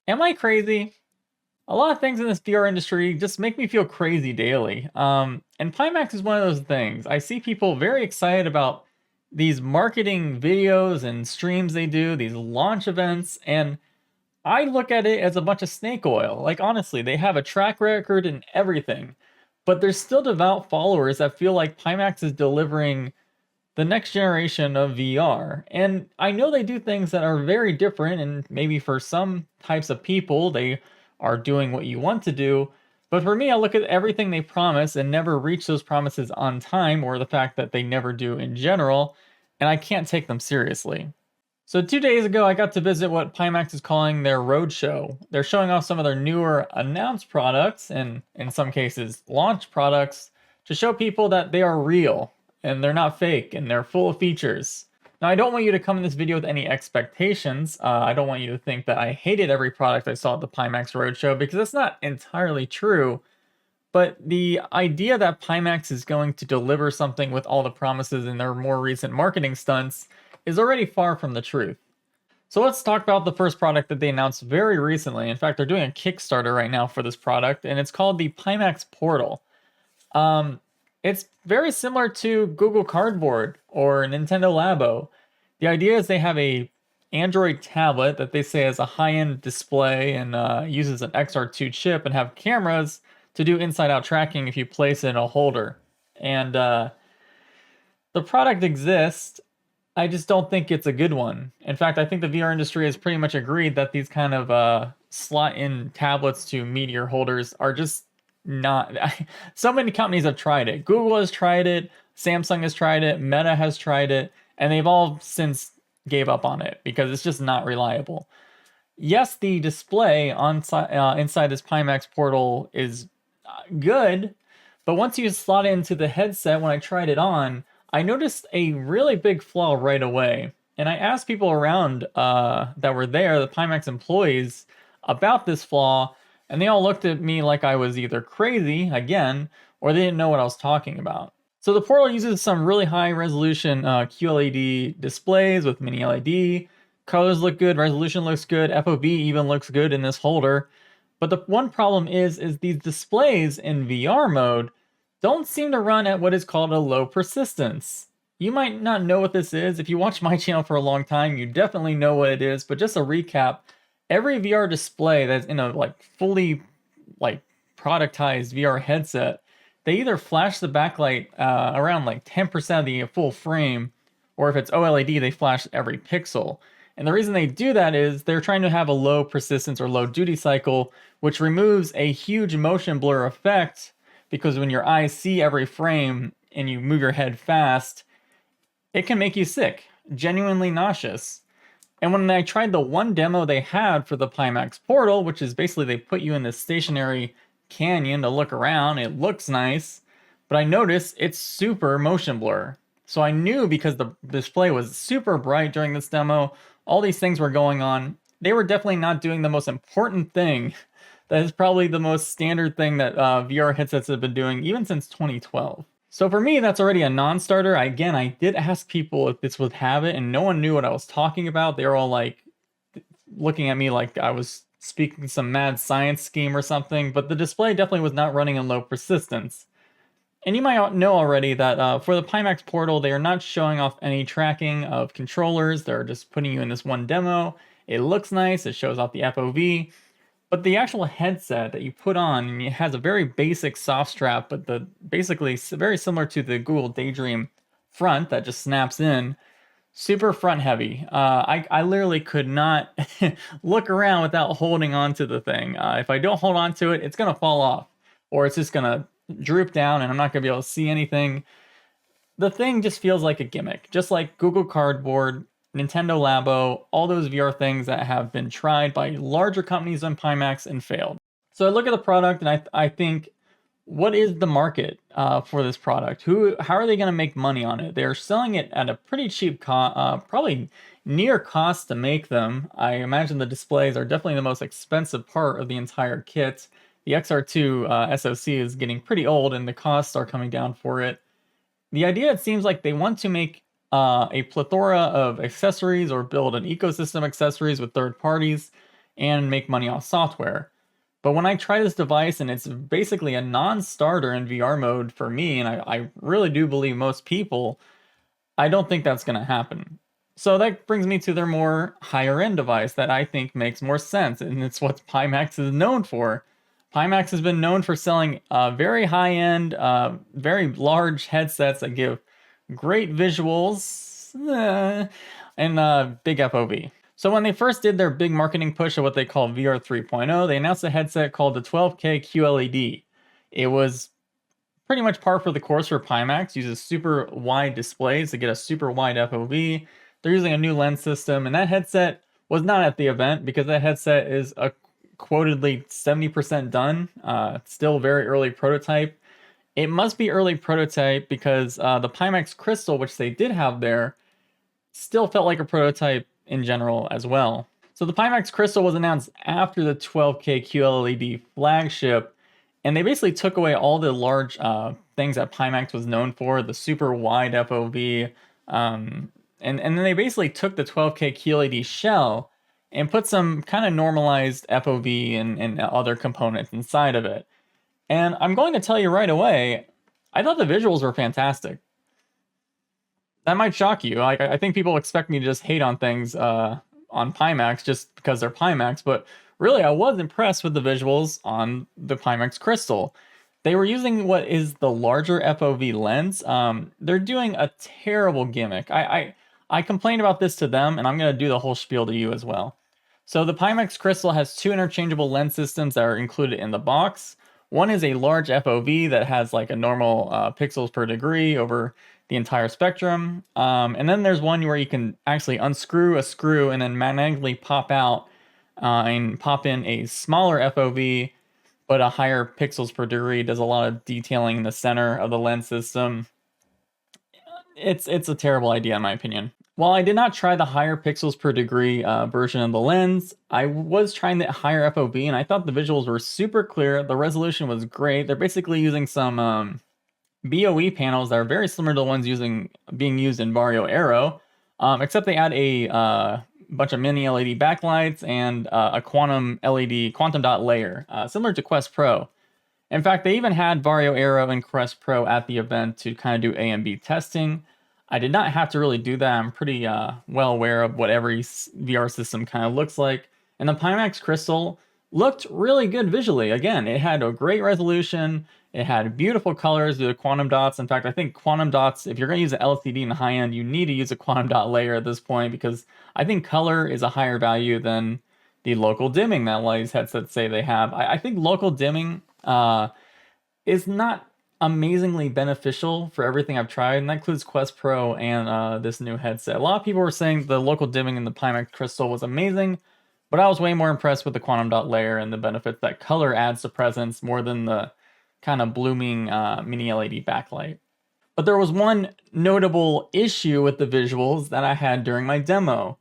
Am I crazy? A lot of things in this VR industry just make me feel crazy daily. And Pimax is one of those things. I see people very excited about these marketing videos and streams they do, these launch events, and I look at it as a bunch of snake oil. Like, honestly, they have a track record and everything, but there's still devout followers that feel like Pimax is delivering the next generation of VR. And I know they do things that are very different, and maybe for some types of people, they are doing what you want to do. But for me, I look at everything they promise and never reach those promises on time, or the fact that they never do in general, and I can't take them seriously. So 2 days ago, I got to visit what Pimax is calling their Roadshow. They're showing off some of their newer announced products, and in some cases, launch products, to show people that they are real, and they're not fake, and they're full of features. Now, I don't want you to come in this video with any expectations. I don't want you to think that I hated every product I saw at the Pimax Roadshow, because that's not entirely true. But the idea that Pimax is going to deliver something with all the promises in their more recent marketing stunts is already far from the truth. So let's talk about the first product that they announced very recently. In fact, they're doing a Kickstarter right now for this product, and it's called the Pimax Portal. Um, it's very similar to Google Cardboard or Nintendo Labo. The idea is they have a Android tablet that they say has a high-end display and uses an XR2 chip and have cameras to do inside-out tracking if you place it in a holder. And the product exists. I just don't think it's a good one. In fact, I think the VR industry has pretty much agreed that these kind of slot-in tablets to meteor holders are just not. So many companies have tried it. Google has tried it. Samsung has tried it. Meta has tried it, and they've all since gave up on it because it's just not reliable. Yes, the display on inside this Pimax portal is good, but once you slot it into the headset, when I tried it on, I noticed a really big flaw right away. And I asked people around that were there, the Pimax employees, about this flaw, and they all looked at me like I was either crazy, again, or they didn't know what I was talking about. So the portal uses some really high resolution QLED displays with mini LED. Colors look good, resolution looks good, FOV even looks good in this holder. But the one problem is these displays in VR mode don't seem to run at what is called a low persistence. You might not know what this is. If you watch my channel for a long time, you definitely know what it is. But just a recap, every VR display that's in a fully like productized VR headset, they either flash the backlight around 10% of the full frame, or if it's OLED, they flash every pixel. And the reason they do that is they're trying to have a low persistence or low duty cycle, which removes a huge motion blur effect, because when your eyes see every frame and you move your head fast, it can make you sick, genuinely nauseous. And when I tried the one demo they had for the Pimax Portal, which is basically they put you in this stationary canyon to look around, it looks nice, but I noticed it's super motion blur. So I knew, because the display was super bright during this demo, all these things were going on. They were definitely not doing the most important thing. That is probably the most standard thing that VR headsets have been doing even since 2012. So for me, that's already a non-starter. Again, I did ask people if this would have it, and no one knew what I was talking about. They were all like looking at me like I was speaking some mad science scheme or something, but the display definitely was not running in low persistence. And you might know already that for the Pimax Portal, they are not showing off any tracking of controllers. They're just putting you in this one demo. It looks nice. It shows off the FOV. But the actual headset that you put on, and it has a very basic soft strap, but basically very similar to the Google Daydream front that just snaps in. Super front heavy. I literally could not look around without holding on to the thing. If I don't hold on to it, it's gonna fall off, or it's just gonna droop down, and I'm not gonna be able to see anything. The thing just feels like a gimmick, just like Google Cardboard, Nintendo Labo, all those VR things that have been tried by larger companies than Pimax and failed. So I look at the product and I think, what is the market for this product? How are they going to make money on it? They're selling it at a pretty cheap cost, probably near cost to make them. I imagine the displays are definitely the most expensive part of the entire kit. The XR2 SoC is getting pretty old, and the costs are coming down for it. The idea, it seems like they want to make a plethora of accessories or build an ecosystem of accessories with third parties. and make money off software. But when I try this device and it's basically a non-starter in VR mode for me, and I really do believe most people, I don't think that's going to happen. So that brings me to their more higher end device that I think makes more sense, and it's what Pimax is known for. Pimax has been known for selling very high end, very large headsets that give great visuals and big FOV. So when they first did their big marketing push of what they call VR 3.0, they announced a headset called the 12K QLED. It was pretty much par for the course for Pimax, uses super wide displays to get a super wide FOV. They're using a new lens system, and that headset was not at the event because that headset is a quotedly 70% done. Still very early prototype. It must be early prototype because the Pimax Crystal, which they did have there, still felt like a prototype in general as well. So the Pimax Crystal was announced after the 12K QLED flagship, and they basically took away all the large things that Pimax was known for, the super wide FOV, and then they basically took the 12K QLED shell and put some kind of normalized FOV and other components inside of it. And I'm going to tell you right away, I thought the visuals were fantastic. That might shock you. Like, I think people expect me to just hate on things on Pimax just because they're Pimax, but really I was impressed with the visuals on the Pimax Crystal. They were using what is the larger FOV lens. They're doing a terrible gimmick. I complained about this to them, and I'm going to do the whole spiel to you as well. So the Pimax Crystal has two interchangeable lens systems that are included in the box. One is a large FOV that has like a normal pixels per degree over the entire spectrum. And then there's one where you can actually unscrew a screw and then magnetically pop out and pop in a smaller FOV, but a higher pixels per degree. Does a lot of detailing in the center of the lens system. It's a terrible idea in my opinion. While I did not try the higher pixels per degree version of the lens, I was trying the higher FOV and I thought the visuals were super clear. The resolution was great. They're basically using some BOE panels that are very similar to the ones being used in Vario Aero, except they add a bunch of mini LED backlights and a quantum LED, quantum dot layer, similar to Quest Pro. In fact, they even had Vario Aero and Quest Pro at the event to kind of do A and B testing. I did not have to really do that. I'm pretty well aware of what every VR system kind of looks like. And the Pimax Crystal looked really good visually. Again, it had a great resolution. It had beautiful colors due to quantum dots. In fact, I think quantum dots, if you're going to use an LCD in the high end, you need to use a quantum dot layer at this point because I think color is a higher value than the local dimming that a lot of these headsets say they have. I think local dimming is not amazingly beneficial for everything I've tried, and that includes Quest Pro and this new headset. A lot of people were saying the local dimming in the Pimax Crystal was amazing, but I was way more impressed with the quantum dot layer and the benefits that color adds to presence more than the kind of blooming mini LED backlight. But there was one notable issue with the visuals that I had during my demo.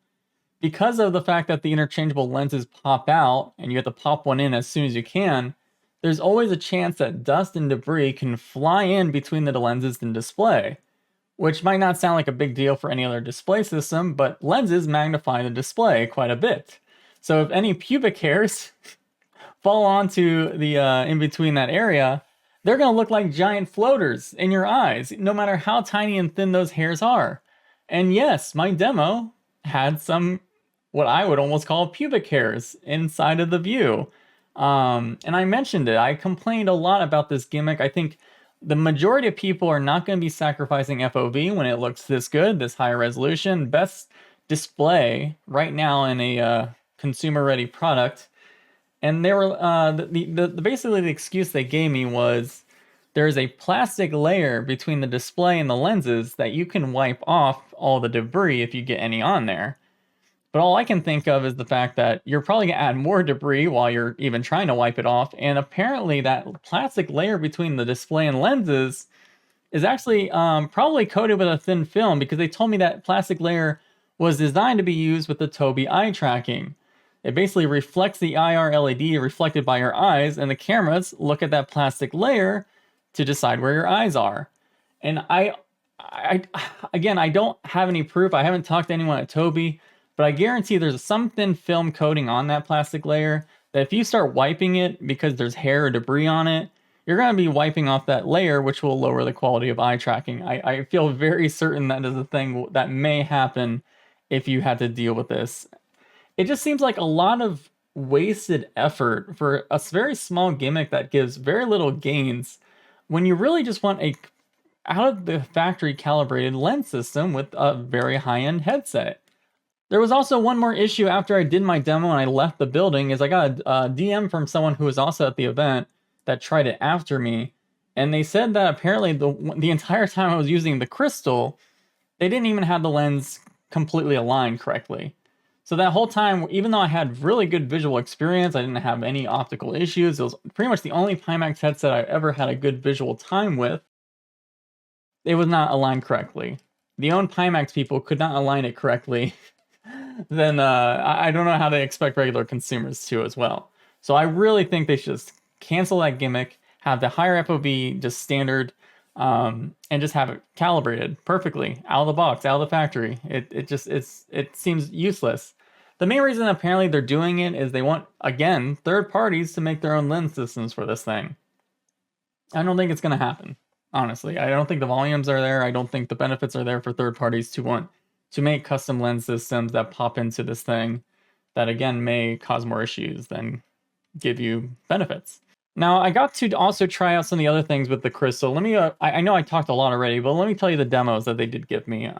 Because of the fact that the interchangeable lenses pop out and you have to pop one in as soon as you can, there's always a chance that dust and debris can fly in between the lenses and display, which might not sound like a big deal for any other display system, but lenses magnify the display quite a bit. So if any pubic hairs fall onto the in between that area, they're going to look like giant floaters in your eyes, no matter how tiny and thin those hairs are. And yes, my demo had some, what I would almost call pubic hairs inside of the view. And I mentioned it. I complained a lot about this gimmick. I think the majority of people are not going to be sacrificing FOV when it looks this good, this high resolution. Best display right now in a consumer-ready product. And they were basically the excuse they gave me was there's a plastic layer between the display and the lenses that you can wipe off all the debris if you get any on there. But all I can think of is the fact that you're probably going to add more debris while you're even trying to wipe it off. And apparently that plastic layer between the display and lenses is actually probably coated with a thin film because they told me that plastic layer was designed to be used with the Tobii eye tracking. It basically reflects the IR LED reflected by your eyes, and the cameras look at that plastic layer to decide where your eyes are. And again, I don't have any proof. I haven't talked to anyone at Tobii, but I guarantee there's some thin film coating on that plastic layer that if you start wiping it because there's hair or debris on it, you're going to be wiping off that layer, which will lower the quality of eye tracking. I feel very certain that is a thing that may happen if you had to deal with this. It just seems like a lot of wasted effort for a very small gimmick that gives very little gains when you really just want a out of the factory calibrated lens system with a very high-end headset. There was also one more issue after I did my demo and I left the building is I got a DM from someone who was also at the event that tried it after me, and they said that apparently the entire time I was using the crystal, they didn't even have the lens completely aligned correctly. So that whole time, even though I had really good visual experience, I didn't have any optical issues. It was pretty much the only Pimax headset I ever had a good visual time with. It was not aligned correctly. The own Pimax people could not align it correctly. Then I don't know how they expect regular consumers to as well. So I really think they should just cancel that gimmick, have the higher FOV just standard, and just have it calibrated perfectly out of the box, out of the factory. It seems useless. The main reason apparently they're doing it is they want, again, third parties to make their own lens systems for this thing. I don't think it's going to happen, honestly. I don't think the volumes are there. I don't think the benefits are there for third parties to want to make custom lens systems that pop into this thing that, again, may cause more issues than give you benefits. Now, I got to also try out some of the other things with the crystal. Let me, I know I talked a lot already, but let me tell you the demos that they did give me to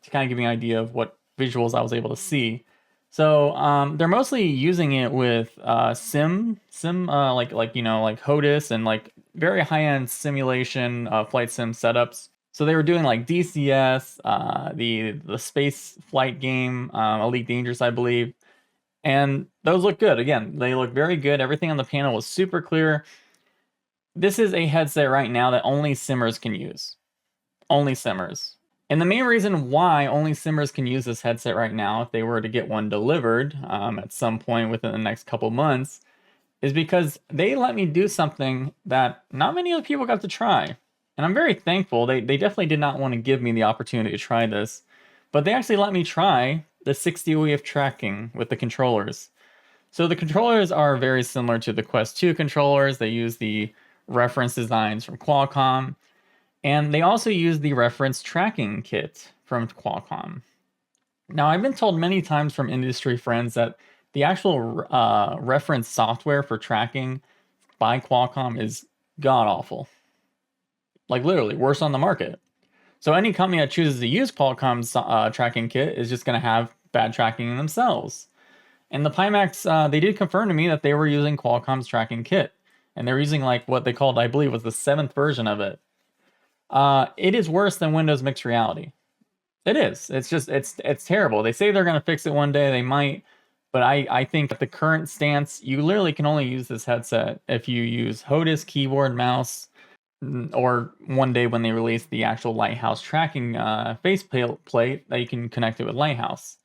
kind of give me an idea of what visuals I was able to see. So they're mostly using it with sim like you know, like HODIS and like very high-end simulation flight sim setups. So they were doing like DCS, the space flight game, Elite Dangerous, I believe. And those look good. Again, they look very good. Everything on the panel was super clear. This is a headset right now that only simmers can use. Only simmers. And the main reason why only simmers can use this headset right now, if they were to get one delivered at some point within the next couple months, is because they let me do something that not many other people got to try. And I'm very thankful. They definitely did not want to give me the opportunity to try this, but they actually let me try the 60 wave tracking with the controllers. So the controllers are very similar to the Quest 2 controllers. They use the reference designs from Qualcomm, and they also use the reference tracking kit from Qualcomm. Now, I've been told many times from industry friends that the actual reference software for tracking by Qualcomm is god-awful. Like literally, worst on the market. So any company that chooses to use Qualcomm's tracking kit is just going to have bad tracking themselves. And the Pimax, they did confirm to me that they were using Qualcomm's tracking kit. And they're using like what they called, I believe, was the 7th version of it. It is worse than Windows Mixed Reality. It is. It's just, it's terrible. They say they're going to fix it one day. They might. But I think at the current stance, you literally can only use this headset if you use HODIS, keyboard, mouse, or one day when they release the actual Lighthouse tracking faceplate that you can connect it with Lighthouse.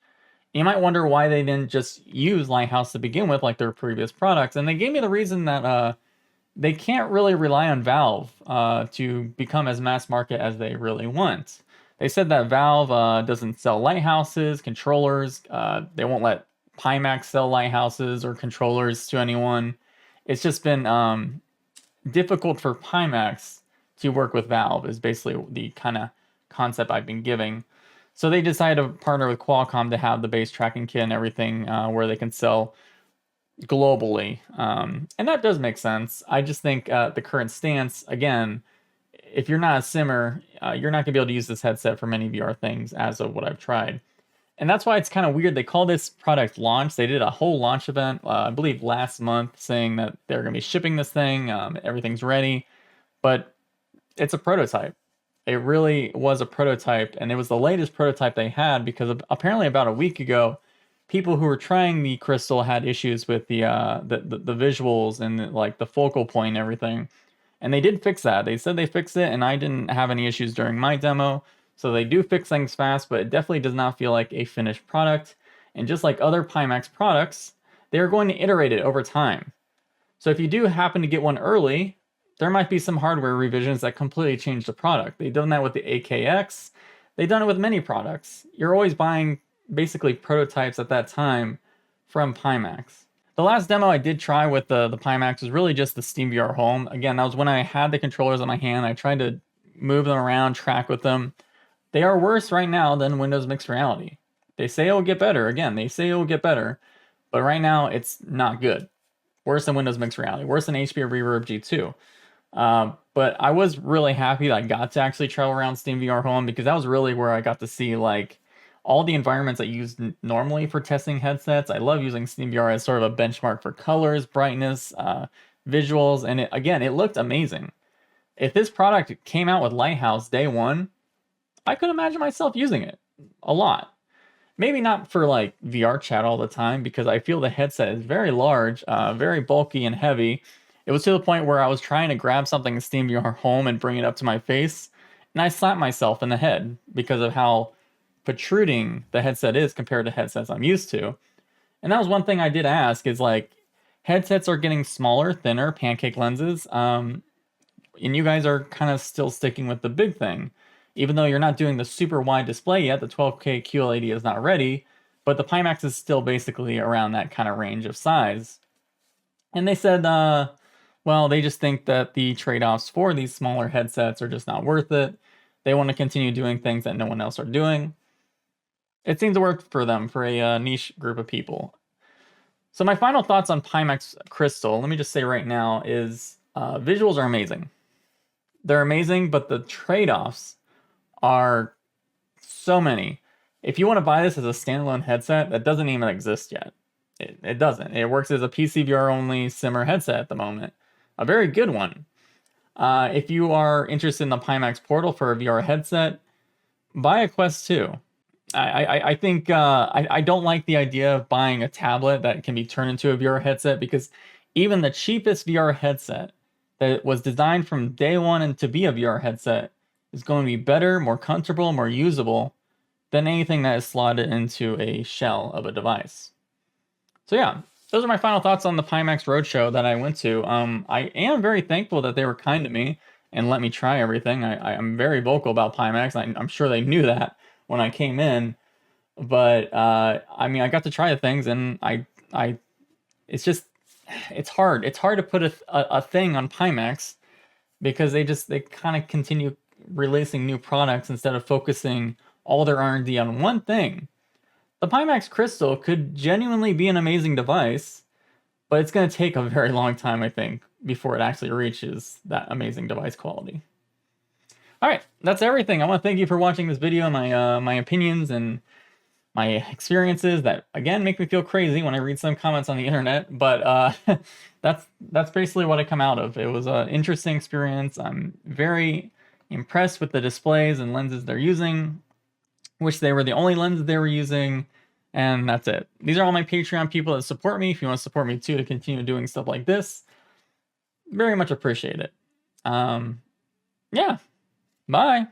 You might wonder why they didn't just use Lighthouse to begin with like their previous products. And they gave me the reason that they can't really rely on Valve to become as mass market as they really want. They said that Valve doesn't sell Lighthouses, controllers. They won't let Pimax sell Lighthouses or controllers to anyone. It's just been difficult for Pimax to work with Valve is basically the kind of concept I've been giving. So they decided to partner with Qualcomm to have the base tracking kit and everything where they can sell globally. And that does make sense. I just think the current stance, again, if you're not a simmer, you're not going to be able to use this headset for many VR things as of what I've tried. And that's why it's kind of weird. They call this product launch. They did a whole launch event, I believe last month, saying that they're going to be shipping this thing. Everything's ready. But it's a prototype. It really was a prototype. And it was the latest prototype they had because apparently about a week ago, people who were trying the crystal had issues with the visuals and like the focal point and everything. And they did fix that. They said they fixed it, and I didn't have any issues during my demo. So they do fix things fast, but it definitely does not feel like a finished product. And just like other Pimax products, they are going to iterate it over time. So if you do happen to get one early, there might be some hardware revisions that completely change the product. They've done that with the AKX. They've done it with many products. You're always buying basically prototypes at that time from Pimax. The last demo I did try with the Pimax was really just the Steam VR Home. Again, that was when I had the controllers in my hand. I tried to move them around, track with them. They are worse right now than Windows Mixed Reality. They say it will get better. Again, they say it will get better. But right now, it's not good. Worse than Windows Mixed Reality. Worse than HP Reverb G2. But I was really happy that I got to actually travel around Steam VR Home, because that was really where I got to see like all the environments I use normally for testing headsets. I love using Steam VR as sort of a benchmark for colors, brightness, visuals, and it looked amazing. If this product came out with Lighthouse day one, I could imagine myself using it a lot. Maybe not for like VR chat all the time, because I feel the headset is very large, very bulky and heavy. It was to the point where I was trying to grab something in Steam VR Home and bring it up to my face, and I slapped myself in the head because of how protruding the headset is compared to headsets I'm used to. And that was one thing I did ask, is like, headsets are getting smaller, thinner, pancake lenses, and you guys are kind of still sticking with the big thing. Even though you're not doing the super wide display yet, the 12K QLED is not ready, but the Pimax is still basically around that kind of range of size. And they said, well, they just think that the trade-offs for these smaller headsets are just not worth it. They want to continue doing things that no one else are doing. It seems to work for them, for a niche group of people. So my final thoughts on Pimax Crystal, let me just say right now, is visuals are amazing. They're amazing, but the trade-offs are so many. If you want to buy this as a standalone headset, that doesn't even exist yet. It doesn't. It works as a PC VR only simmer headset at the moment. A very good one. If you are interested in the Pimax Portal for a VR headset, buy a Quest 2. I think I don't like the idea of buying a tablet that can be turned into a VR headset, because even the cheapest VR headset that was designed from day one and to be a VR headset is going to be better, more comfortable, more usable than anything that is slotted into a shell of a device. So yeah, those are my final thoughts on the Pimax Roadshow that I went to. I am very thankful that they were kind to me and let me try everything. I'm very vocal about Pimax. I'm sure they knew that when I came in, but I mean, I got to try the things, and it's hard. It's hard to put a thing on Pimax, because they kind of continue releasing new products instead of focusing all their R&D on one thing. The Pimax Crystal could genuinely be an amazing device, but it's going to take a very long time, I think, before it actually reaches that amazing device quality. All right, that's everything. I want to thank you for watching this video, my opinions and my experiences that, again, make me feel crazy when I read some comments on the internet, but that's basically what I come out of. It was an interesting experience. I'm very impressed with the displays and lenses they're using. Wish they were the only lenses they were using, and that's it. These are all my Patreon people that support me. If you want to support me too to continue doing stuff like this, very much appreciate it. Yeah, bye.